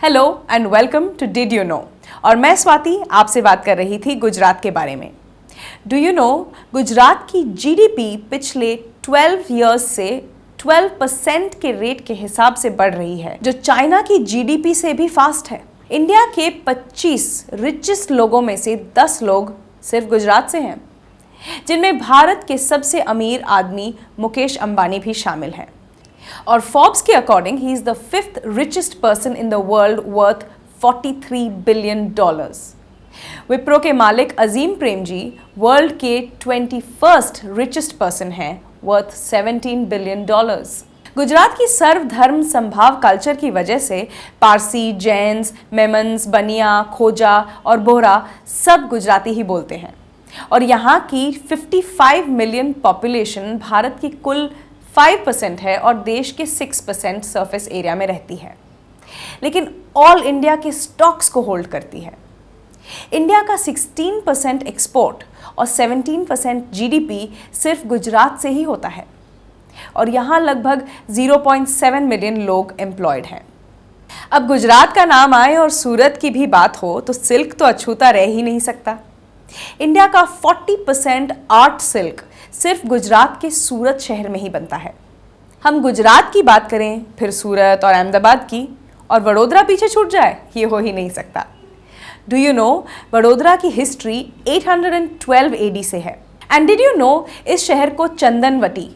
Hello and welcome to did you know. और मैं स्वाति आपसे बात कर रही थी गुजरात के बारे में। डू यू नो गुजरात की जीडीपी पिछले 12 इयर्स से 12% के रेट के हिसाब से बढ़ रही है, जो चाइना की जीडीपी से भी फास्ट है। इंडिया के 25 रिचेस्ट लोगों में से 10 लोग सिर्फ गुजरात से हैं, जिनमें भारत के सबसे अमीर आदमी मुकेश अंबानी भी शामिल हैं। और फोर्ब्स के according he is the 5th richest person in the world worth $43 billion। Wipro के मालिक अजीम प्रेम जी वर्ल्ड के 21st richest person हैं, वर्थ $17 billion। गुजरात की सर्वधर्म संभाव कल्चर की वजह से पारसी, जैन्स, मेमन्स, बनिया, खोजा और बोहरा सब गुजराती ही बोलते हैं। और यहाँ की 55 मिलियन पॉपुलेशन भारत की कुल 5% है और देश के 6% सरफेस एरिया में रहती है, लेकिन ऑल इंडिया के स्टॉक्स को होल्ड करती है। इंडिया का 16% एक्सपोर्ट और 17% जीडीपी सिर्फ गुजरात से ही होता है और यहाँ लगभग 0.7 मिलियन लोग एम्प्लॉयड हैं। अब गुजरात का नाम आए और सूरत की भी बात हो तो सिल्क तो अछूता रह ही नहीं सकता। इंडिया का 40% आर्ट सिल्क सिर्फ गुजरात के सूरत शहर में ही बनता है। हम गुजरात की बात करें, फिर सूरत और अहमदाबाद की, और वडोदरा पीछे छूट जाए, ये हो ही नहीं सकता। डू यू नो वडोदरा की हिस्ट्री 812 AD से है। एंड डिड यू नो इस शहर को चंदनवटी,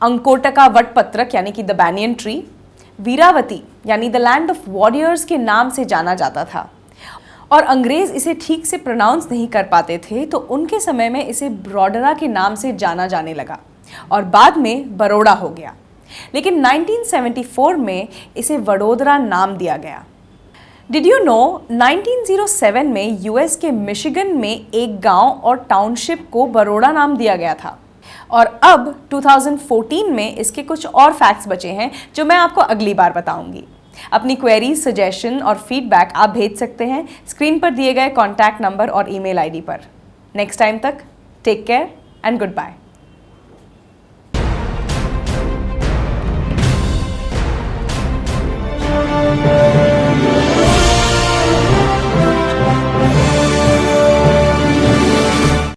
अंकोटका वटपत्रक यानी कि द बैनियन ट्री, वीरावती यानी द लैंड ऑफ वॉरियर्स के नाम से जाना जाता था। और अंग्रेज इसे ठीक से प्रोनाउंस नहीं कर पाते थे, तो उनके समय में इसे ब्रोडरा के नाम से जाना जाने लगा और बाद में बरोड़ा हो गया। लेकिन 1974 में इसे वडोदरा नाम दिया गया। डिड यू नो 1907 में यूएस के मिशिगन में एक गांव और टाउनशिप को बरोड़ा नाम दिया गया था। और अब 2014 में इसके कुछ और फैक्ट्स बचे हैं जो मैं आपको अगली बार बताऊंगी। अपनी क्वेरी, सजेशन और फीडबैक आप भेज सकते हैं स्क्रीन पर दिए गए कॉन्टैक्ट नंबर और ईमेल आईडी पर। नेक्स्ट टाइम तक take care and good bye.